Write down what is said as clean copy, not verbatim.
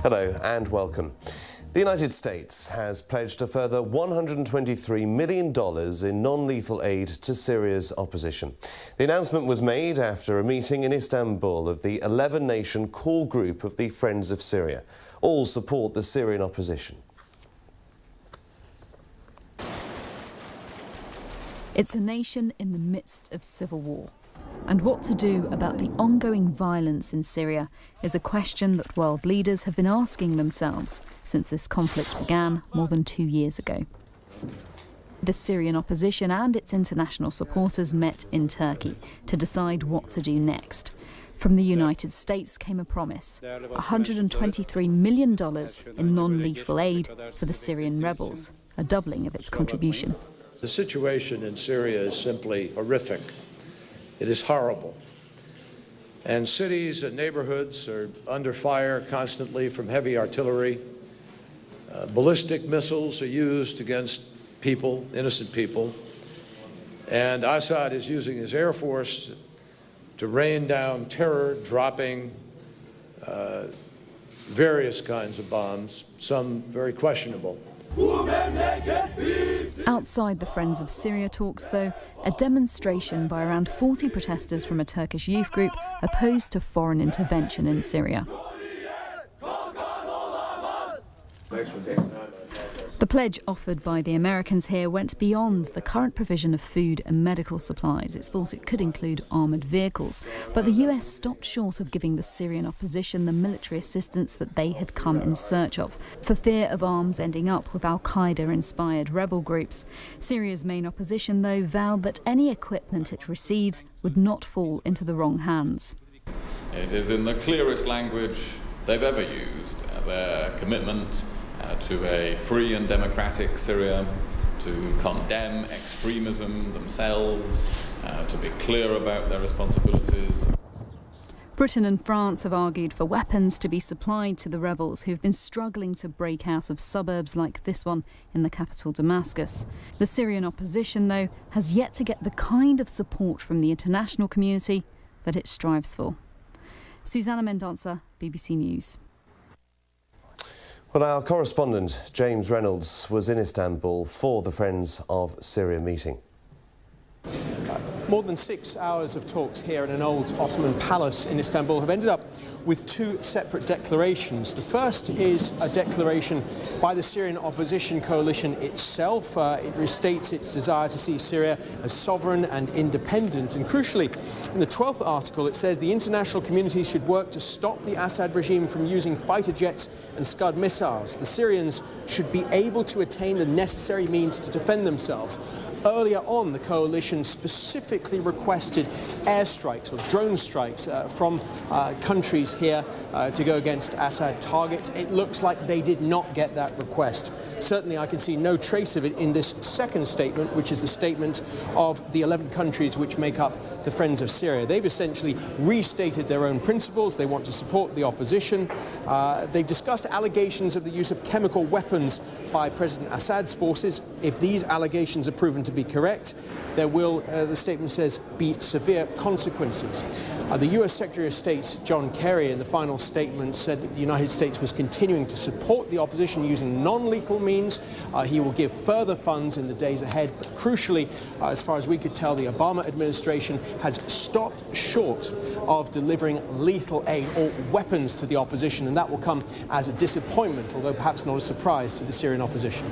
Hello and welcome. The United States has pledged a further $123 million in non-lethal aid to Syria's opposition. The announcement was made after a meeting in Istanbul of the 11-nation core group of the Friends of Syria. All support the Syrian opposition. It's a nation in the midst of civil war. And what to do about the ongoing violence in Syria is a question that world leaders have been asking themselves since this conflict began more than 2 years ago. The Syrian opposition and its international supporters met in Turkey to decide what to do next. From the United States came a promise, $123 million in non-lethal aid for the Syrian rebels, a doubling of its contribution. The situation in Syria is simply horrific. It is horrible. And cities and neighborhoods are under fire constantly from heavy artillery. Ballistic missiles are used against people, innocent people. And Assad is using his air force to rain down terror, dropping various kinds of bombs, some very questionable. Outside the Friends of Syria talks, though, a demonstration by around 40 protesters from a Turkish youth group opposed to foreign intervention in Syria. The pledge offered by the Americans here went beyond the current provision of food and medical supplies. It's thought it could include armoured vehicles. But the US stopped short of giving the Syrian opposition the military assistance that they had come in search of, for fear of arms ending up with al-Qaeda-inspired rebel groups. Syria's main opposition, though, vowed that any equipment it receives would not fall into the wrong hands. It is in the clearest language they've ever used, their commitment to a free and democratic Syria, to condemn extremism themselves, to be clear about their responsibilities. Britain and France have argued for weapons to be supplied to the rebels who've been struggling to break out of suburbs like this one in the capital Damascus. The Syrian opposition, though, has yet to get the kind of support from the international community that it strives for. Susanna Mendonça, BBC News. Well, our correspondent James Reynolds was in Istanbul for the Friends of Syria meeting. More than 6 hours of talks here in an old Ottoman palace in Istanbul have ended up with two separate declarations. The first is a declaration by the Syrian opposition coalition itself. It restates its desire to see Syria as sovereign and independent. And crucially, in the 12th article, it says the international community should work to stop the Assad regime from using fighter jets and Scud missiles. The Syrians should be able to attain the necessary means to defend themselves. Earlier on, the coalition specifically requested airstrikes or drone strikes from countries here to go against Assad targets. It looks like they did not get that request. Certainly, I can see no trace of it in this second statement, which is the statement of the 11 countries which make up the Friends of Syria. They've essentially restated their own principles. They want to support the opposition. They've discussed allegations of the use of chemical weapons by President Assad's forces. If these allegations are proven to be correct, there will, the statement says, be severe consequences. The US Secretary of State John Kerry in the final statement said that the United States was continuing to support the opposition using non-lethal means. He will give further funds in the days ahead, but crucially, as far as we could tell, the Obama administration has stopped short of delivering lethal aid or weapons to the opposition, and that will come as a disappointment, although perhaps not a surprise, to the Syrian opposition.